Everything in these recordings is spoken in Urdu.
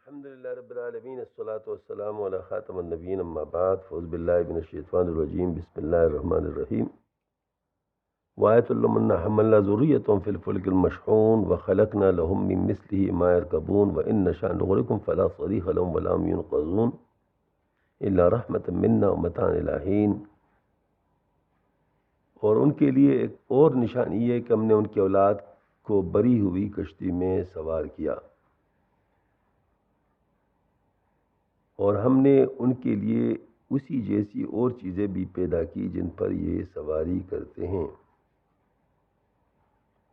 الحمد لله رب العالمين الصلاة والسلام على خاتم النبيين أما بعد فأعوذ بالله من الشيطان الرجيم بسم الله الرحمن الرحيم وآية لهم أنا حملنا ذريتهم في الفلك المشحون وخلقنا لهم من مثله ما يركبون وإن نشأ نغرقهم فلا صريخ لهم ولا هم ينقذون إلا رحمة منا ومتاعا إلى حين. اور ان کے لیے ایک اور نشانی ہے کہ ہم نے ان کی اولاد کو بری ہوئی کشتی میں سوار کیا اور ہم نے ان کے لیے اسی جیسی اور چیزیں بھی پیدا کی جن پر یہ سواری کرتے ہیں،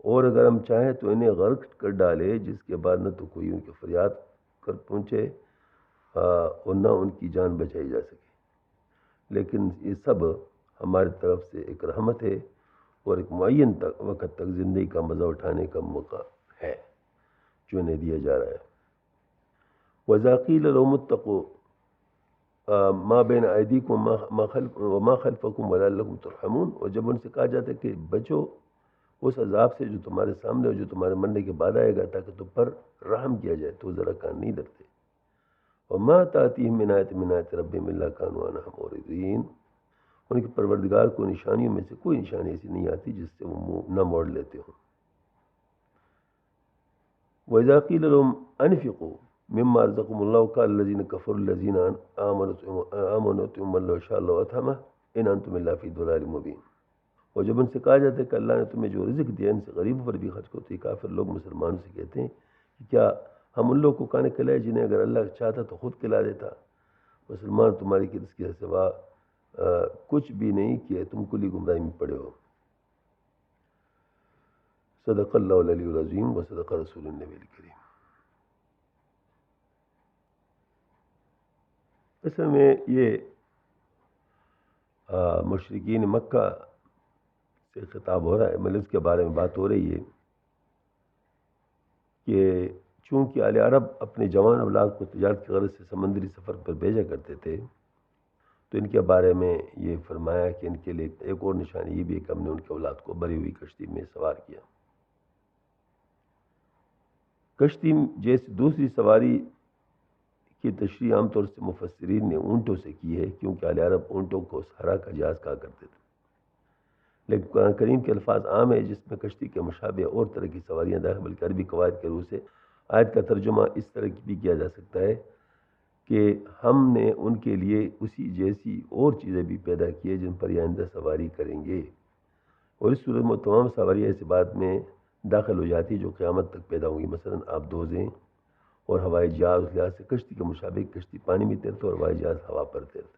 اور اگر ہم چاہیں تو انہیں غرق کر ڈالے جس کے بعد نہ تو کوئی ان کی فریاد کر پہنچے اور نہ ان کی جان بچائی جا سکے، لیکن یہ سب ہماری طرف سے ایک رحمت ہے اور ایک معین وقت تک زندگی کا مزہ اٹھانے کا موقع ہے جو انہیں دیا جا رہا ہے. وَإِذَا قِيلَ لَهُمُ اتَّقُوا مَا بَيْنَ أَيْدِيكُمْ وَمَا خَلْفَكُمْ وَلَعَلَّكُمْ تُرْحَمُونَ، اور جب ان سے کہا جاتا ہے کہ بچو اس عذاب سے جو تمہارے سامنے اور جو تمہارے مرنے کے بعد آئے گا تاکہ تم پر رحم کیا جائے، تو ذرا کان نہیں ڈرتے. وَمَا تَأْتِيهِم مِّنْ آيَةٍ مِّنْ آيَاتِ رَبِّهِمْ إِلَّا كَانُوا عَنْهَا مُعْرِضِينَ، ان کے پروردگار کو نشانیوں میں سے کوئی نشانی ایسی نہیں آتی جس سے وہ منہ نہ موڑ لیتے ہوں. وَإِذَا قِيلَ لَهُمْ أَنْفِقُوا مِمَّا رَزَقَكُمُ اللَّهُ قَالَ الَّذِينَ كَفَرُوا الَّذِينَ آمَنُوا أَطِيعُوا مَن لَّوْ شَاءَ اللَّهُ أَطْعَمَهُ إِنْ أَنتُمْ إِلَّا فِي ضَلَالٍ مُّبِينٍ. اور جب ان سے کہا جاتا ہے کہ اللہ نے تمہیں جو رزق دیا ان سے غریبوں پر بھی خرچ کرو، تو یہ کافر لوگ مسلمانوں سے کہتے ہیں کہ کیا ہم ان لوگوں کو کھانے کھلائے جنہیں اگر اللہ چاہتا تو خود کھلا دیتا. مسلمان تمہاری کی رزق کے سوا کچھ بھی نہیں کیے، تم کلی گمراہی میں پڑے ہو. صدق اللہ العلی العظیم و صدق رسول النبی الکریم. اصل میں یہ مشرکین مکہ سے خطاب ہو رہا ہے، مطلب اس کے بارے میں بات ہو رہی ہے کہ چونکہ آل عرب اپنے جوان اولاد کو تجارت کی غرض سے سمندری سفر پر بھیجا کرتے تھے، تو ان کے بارے میں یہ فرمایا کہ ان کے لیے ایک اور نشانی یہ بھی ہے کہ ہم نے ان کی اولاد کو بری ہوئی کشتی میں سوار کیا. کشتی جیسی دوسری سواری کی تشریح عام طور سے مفسرین نے اونٹوں سے کی ہے، کیونکہ آل عرب اونٹوں کو صحرا کا جہاز کہا کرتے تھے. لیکن قرآن کریم کے الفاظ عام ہیں جس میں کشتی کے مشابہ اور طرح کی سواریاں داخل، بلکہ عربی قواعد کے روح سے آیت کا ترجمہ اس طرح بھی کیا جا سکتا ہے کہ ہم نے ان کے لیے اسی جیسی اور چیزیں بھی پیدا کی ہیں جن پر یہ آئندہ سواری کریں گے، اور اس صورت میں تمام سواریاں اس بات میں داخل ہو جاتی جو قیامت تک پیدا ہوں گی. مثلا آپ دوزیں اور ہوائی جہاز اس لحاظ سے کشتی کے مشابہ کشتی پانی میں تیرتے اور ہوائی جہاز ہوا پر تیرتے.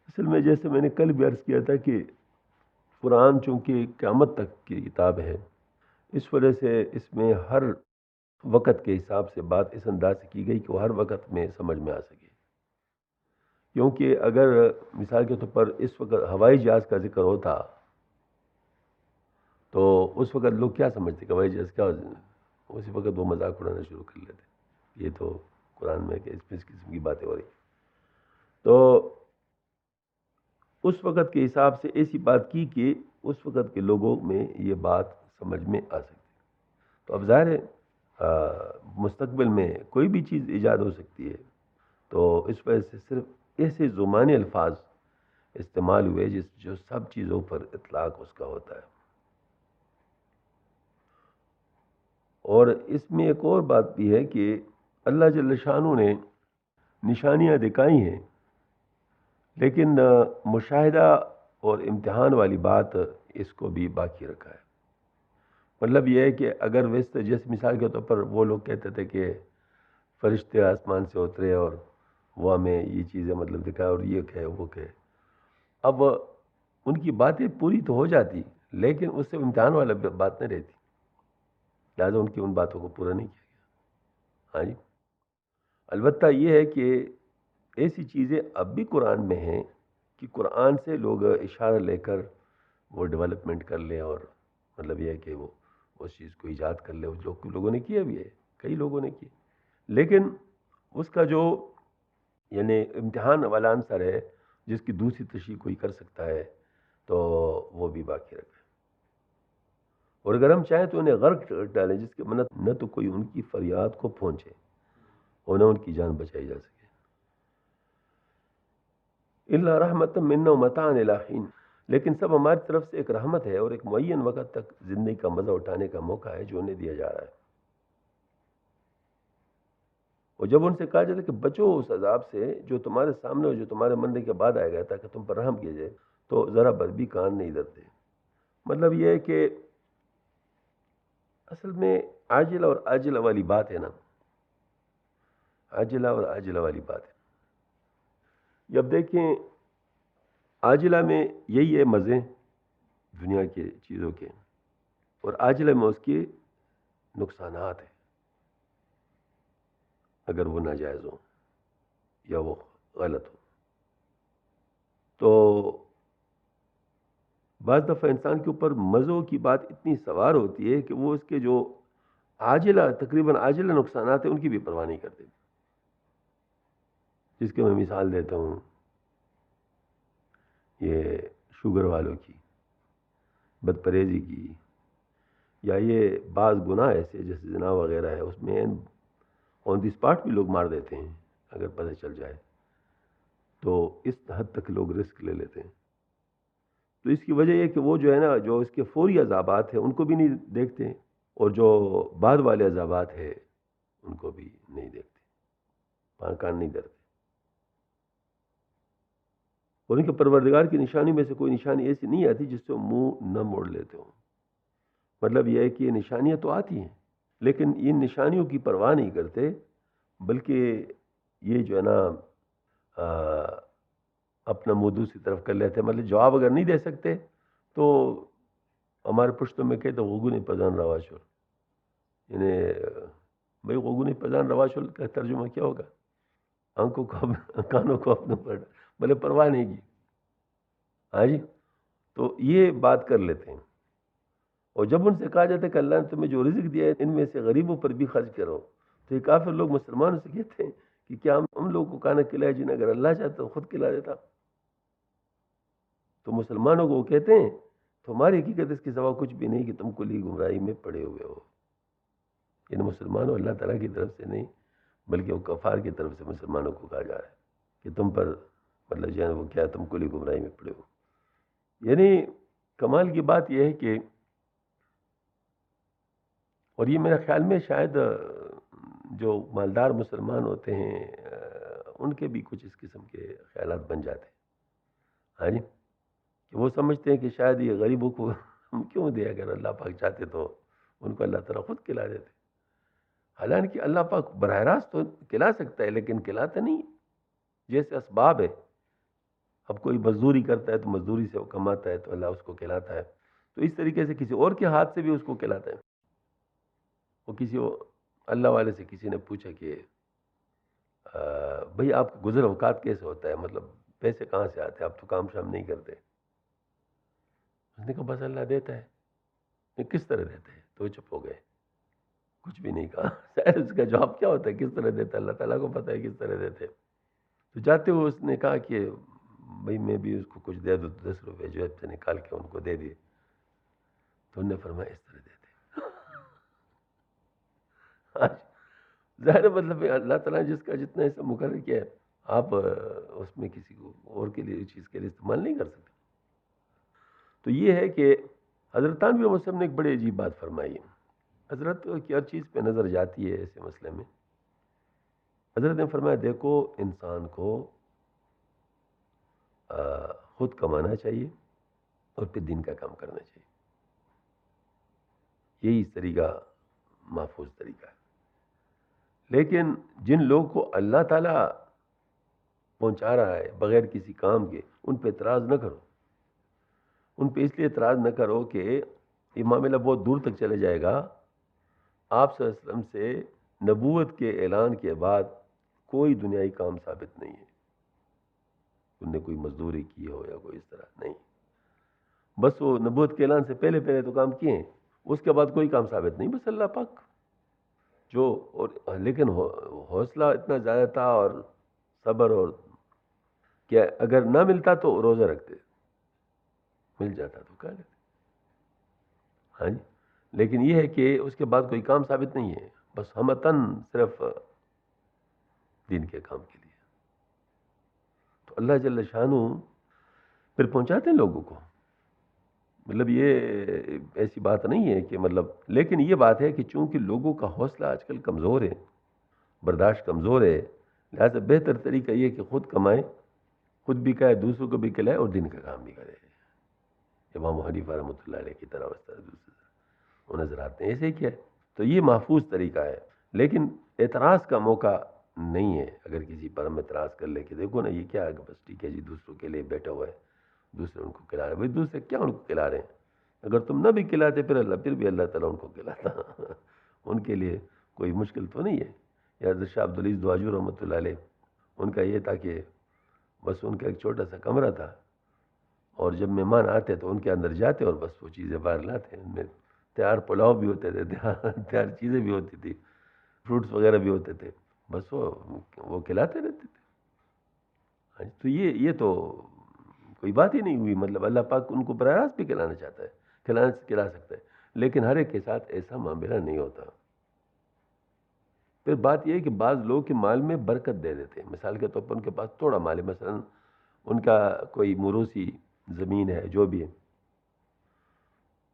اصل میں جیسے میں نے کل بھی عرض کیا تھا کہ قرآن چونکہ قیامت تک کی کتاب ہے، اس وجہ سے اس میں ہر وقت کے حساب سے بات اس انداز سے کی گئی کہ وہ ہر وقت میں سمجھ میں آ سکے. کیونکہ اگر مثال کے طور پر اس وقت ہوائی جہاز کا ذکر ہوتا تو اس وقت لوگ کیا سمجھتے کہ ہوائی جہاز کیا ہوتا ہے؟ اسی وقت وہ مذاق اڑانا شروع کر لیتے. یہ تو قرآن میں کہ اس قسم کی باتیں ہو رہی. تو اس وقت کے حساب سے ایسی بات کی کہ اس وقت کے لوگوں میں یہ بات سمجھ میں آ سکتی. تو اب ظاہر ہے مستقبل میں کوئی بھی چیز ایجاد ہو سکتی ہے، تو اس وجہ سے صرف ایسے زمانے الفاظ استعمال ہوئے جو سب چیزوں پر اطلاق اس کا ہوتا ہے. اور اس میں ایک اور بات بھی ہے کہ اللہ جل شانہ نے نشانیاں دکھائی ہیں، لیکن مشاہدہ اور امتحان والی بات اس کو بھی باقی رکھا ہے. مطلب یہ ہے کہ اگر ویسے جیسے مثال کے طور پر وہ لوگ کہتے تھے کہ فرشتے آسمان سے اترے اور وہ ہمیں یہ چیزیں مطلب دکھائے اور یہ کہے وہ کہے، اب ان کی باتیں پوری تو ہو جاتی لیکن اس سے امتحان والا بات نہیں رہتی، لہٰذا ان کی ان باتوں کو پورا نہیں کیا گیا. ہاں جی، البتہ یہ ہے کہ ایسی چیزیں اب بھی قرآن میں ہیں کہ قرآن سے لوگ اشارہ لے کر وہ ڈیولپمنٹ کر لیں، اور مطلب یہ ہے کہ وہ اس چیز کو ایجاد کر لے. لوگوں نے کیا بھی ہے، کئی لوگوں نے کی، لیکن اس کا جو یعنی امتحان والا عنصر ہے جس کی دوسری تشریح کوئی کر سکتا ہے تو وہ بھی باقی رکھے. اور اگر ہم چاہیں تو انہیں غرق ڈالیں جس کے منت نہ تو کوئی ان کی فریاد کو پہنچے اور نہ ان کی جان بچائی جا سکے. الا رحمت منا ومتاعا الی حین، لیکن سب ہماری طرف سے ایک رحمت ہے اور ایک معین وقت تک زندگی کا مزہ اٹھانے کا موقع ہے جو انہیں دیا جا رہا ہے. اور جب ان سے کہا جاتا ہے کہ بچو اس عذاب سے جو تمہارے سامنے اور جو تمہارے مرنے کے بعد آئے گا تاکہ تم پر رحم کیا جائے، تو ذرا بر بھی کان نہیں دھرتے. مطلب یہ ہے کہ اصل میں عاجلہ اور عاجلہ والی بات ہے نا، عاجلہ اور عاجلہ والی بات ہے. اب دیکھیں عاجلہ میں یہی ہے مزے دنیا کے چیزوں کے، اور عاجلہ میں اس کے نقصانات ہیں اگر وہ ناجائز ہو یا وہ غلط ہو. تو بعض دفعہ انسان کے اوپر مزوں کی بات اتنی سوار ہوتی ہے کہ وہ اس کے جو عاجلہ تقریباً عاجلہ نقصانات ہیں ان کی بھی پرواہ نہیں کرتے. جس کی میں مثال دیتا ہوں یہ شوگر والوں کی، بد پرہیزی کی، یا یہ بعض گناہ ایسے جیسے زنا وغیرہ ہے، اس میں آن دی اسپاٹ بھی لوگ مار دیتے ہیں اگر پتہ چل جائے، تو اس حد تک لوگ رسک لے لیتے ہیں. تو اس کی وجہ یہ کہ وہ جو ہے نا، جو اس کے فوری عذابات ہیں ان کو بھی نہیں دیکھتے، اور جو بعد والے عذابات ہیں ان کو بھی نہیں دیکھتے، پاں کان نہیں دھرتے. اور ان کے پروردگار کی نشانی میں سے کوئی نشانی ایسی نہیں آتی جس سے وہ منہ نہ موڑ لیتے ہوں. مطلب یہ ہے کہ یہ نشانیاں تو آتی ہیں لیکن ان نشانیوں کی پرواہ نہیں کرتے، بلکہ یہ جو ہے نا اپنا منہ دوسری طرف کر لیتے ہیں. مطلب جواب اگر نہیں دے سکتے تو ہمارے پشتوں میں کہتے غوگونی پزان روا شول، یعنی بھائی غوگونی پزان روا شول کا ترجمہ کیا ہوگا؟ آنکھوں کو کانوں کو اپنے پر بھلے پرواہ نہیں کی. ہاں جی، تو یہ بات کر لیتے ہیں. اور جب ان سے کہا جاتا ہے کہ اللہ نے تمہیں جو رزق دیا ہے ان میں سے غریبوں پر بھی خرچ کرو، تو یہ کافر لوگ مسلمانوں سے کہتے ہیں کہ کیا ہم لوگوں کو کھانا کھلائے جنہیں اگر اللہ چاہتا تو خود کھلا دیتا. تو مسلمانوں کو وہ کہتے ہیں تمہاری حقیقت اس کے سوا کچھ بھی نہیں کہ تم کلی گمراہی میں پڑے ہوئے ہو. یعنی مسلمانوں اللہ تعالیٰ کی طرف سے نہیں بلکہ وہ کفار کی طرف سے مسلمانوں کو کہا جا رہا ہے کہ تم پر مطلب جو ہے وہ کیا تم کلی گمراہی میں پڑے ہو. یعنی کمال کی بات یہ ہے کہ، اور یہ میرے خیال میں شاید جو مالدار مسلمان ہوتے ہیں ان کے بھی کچھ اس قسم کے خیالات بن جاتے ہیں. ہاں جی، کہ وہ سمجھتے ہیں کہ شاید یہ غریبوں کو ہم کیوں دیں، اگر اللہ پاک چاہتے تو ان کو اللہ تعالیٰ خود کھلا دیتے. حالانکہ اللہ پاک براہ راست تو کھلا سکتا ہے لیکن کھلاتا نہیں. جیسے اسباب ہے، اب کوئی مزدوری کرتا ہے تو مزدوری سے وہ کماتا ہے تو اللہ اس کو کھلاتا ہے، تو اس طریقے سے کسی اور کے ہاتھ سے بھی اس کو کھلاتا ہے. وہ کسی اللہ والے سے کسی نے پوچھا کہ بھئی آپ کا گزر اوقات کیسے ہوتا ہے، مطلب پیسے کہاں سے آتے ہیں، آپ تو کام شام نہیں کرتے. اس نے کہا بس اللہ دیتا ہے. کس طرح دیتا ہے؟ تو چپ ہو گئے، کچھ بھی نہیں کہا. شاید اس کا جواب کیا ہوتا ہے، کس طرح دیتا ہے اللہ تعالیٰ کو پتہ ہے کس طرح دیتے. تو جاتے ہوئے اس نے کہا کہ بھئی میں بھی اس کو کچھ دے دوں، تو 10 روپے جو سے نکال کے ان کو دے دیے. تو انہوں نے فرمایا اس طرح دیتے. ظاہر مطلب اللہ تعالیٰ نے جس کا جتنا حصہ مقرر کیا ہے آپ اس میں کسی کو اور کے لیے چیز کے لیے استعمال نہیں کر سکتے. تو یہ ہے کہ حضرت تھانوی رحمۃ اللہ نے ایک بڑی عجیب بات فرمائی ہے. حضرت کی ہر چیز پہ نظر جاتی ہے ایسے مسئلے میں. حضرت نے فرمایا دیکھو انسان کو خود کمانا چاہیے اور پھر دین کا کام کرنا چاہیے. یہی طریقہ محفوظ طریقہ ہے. لیکن جن لوگوں کو اللہ تعالیٰ پہنچا رہا ہے بغیر کسی کام کے، ان پہ اعتراض نہ کرو. ان پہ اس لیے اعتراض نہ کرو کہ یہ معاملہ بہت دور تک چلے جائے گا. آپ صلی اللہ علیہ وسلم سے نبوت کے اعلان کے بعد کوئی دنیائی کام ثابت نہیں ہے. ان نے کوئی مزدوری کی ہو یا کوئی اس طرح نہیں، بس وہ نبوت کے اعلان سے پہلے پہلے تو کام کیے ہیں، اس کے بعد کوئی کام ثابت نہیں. بس اللہ پاک جو اور لیکن حوصلہ اتنا زیادہ تھا اور صبر، اور کہ اگر نہ ملتا تو روزہ رکھتے، مل جاتا تو کھا لیتے. ہاں جی، لیکن یہ ہے کہ اس کے بعد کوئی کام ثابت نہیں ہے. بس ہمتن صرف دین کے کام کے لیے. تو اللہ جل شانہ پھر پہنچاتے ہیں لوگوں کو. مطلب یہ ایسی بات نہیں ہے کہ مطلب، لیکن یہ بات ہے کہ چونکہ لوگوں کا حوصلہ آج کل کمزور ہے، برداشت کمزور ہے، لہٰذا بہتر طریقہ یہ کہ خود کمائے، خود بھی کھائے، دوسروں کو بھی کھلائے اور دین کا کام بھی کرے. امام حنیفہ رحمۃ اللہ علیہ کی طرح اس طرح دوسرے وہ نظر آتے ہیں. ایسے ہی کیا ہے. تو یہ محفوظ طریقہ ہے، لیکن اعتراض کا موقع نہیں ہے. اگر کسی پر ہم اعتراض کر لیں کہ دیکھو نا یہ کیا ہے، بس ٹھیک ہے جی دوسروں کے لیے بیٹھا ہوا ہے، دوسرے ان کو کھلا رہے ہیں. بھائی دوسرے کیا ان کو کھلا رہے ہیں؟ اگر تم نہ بھی کھلاتے پھر بھی اللہ تعالیٰ ان کو کھلاتا. ان کے لیے کوئی مشکل تو نہیں ہے. یا حضرت شاہ عبدالعزیز دواجو رحمۃ اللہ علیہ، ان کا یہ تھا کہ بس ان کا ایک چھوٹا سا کمرہ تھا، اور جب مہمان آتے تو ان کے اندر جاتے اور بس وہ چیزیں باہر لاتے. ان میں تیار پلاؤ بھی ہوتے تھے، تیار چیزیں بھی ہوتی تھی، فروٹس وغیرہ بھی ہوتے تھے، بس وہ کھلاتے رہتے تھے. تو یہ تو کوئی بات ہی نہیں ہوئی. مطلب اللہ پاک ان کو براہ راست بھی کھلانا چاہتا ہے، کھلا سکتا ہے، لیکن ہر ایک کے ساتھ ایسا معاملہ نہیں ہوتا. پھر بات یہ ہے کہ بعض لوگ کے مال میں برکت دے دیتے ہیں. مثال کے طور پر ان کے پاس تھوڑا مال ہے، مثلا ان کا کوئی موروثی زمین ہے، جو بھی ہے،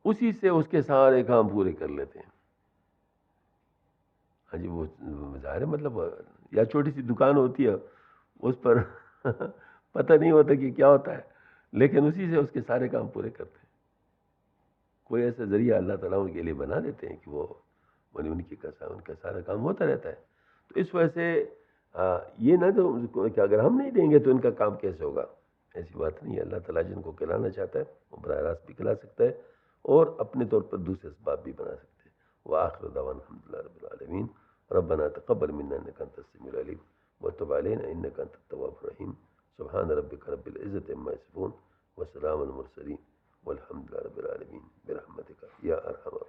اسی سے اس کے سارے کام پورے کر لیتے ہیں. ہاں جی، وہ ظاہر ہے مطلب، یا چھوٹی سی دکان ہوتی ہے اس پر پتہ نہیں ہوتا کہ کیا ہوتا ہے، لیکن اسی سے اس کے سارے کام پورے کرتے ہیں. کوئی ایسا ذریعہ اللہ تعالیٰ ان کے لیے بنا دیتے ہیں کہ وہ ان کی ان کا سارا کام ہوتا رہتا ہے. تو اس وجہ سے یہ نہ تو کہ اگر ہم نہیں دیں گے تو ان کا کام کیسے ہوگا. ایسی بات نہیں ہے. اللہ تعالیٰ جن کو کھلانا چاہتا ہے وہ براہ راست بھی کھلا سکتا ہے، اور اپنے طور پر دوسرے اسباب بھی بنا سکتے ہیں. وآخر دعوانا الحمدللہ رب العالمین. ربنا تقبل منا انك انت السميع العليم وتب علينا انك انت التواب الرحيم. سبحان ربك رب العزة عما يصفون وسلام على المرسلين والحمد لله رب العالمين برحمتك يا ارحم الراحمين.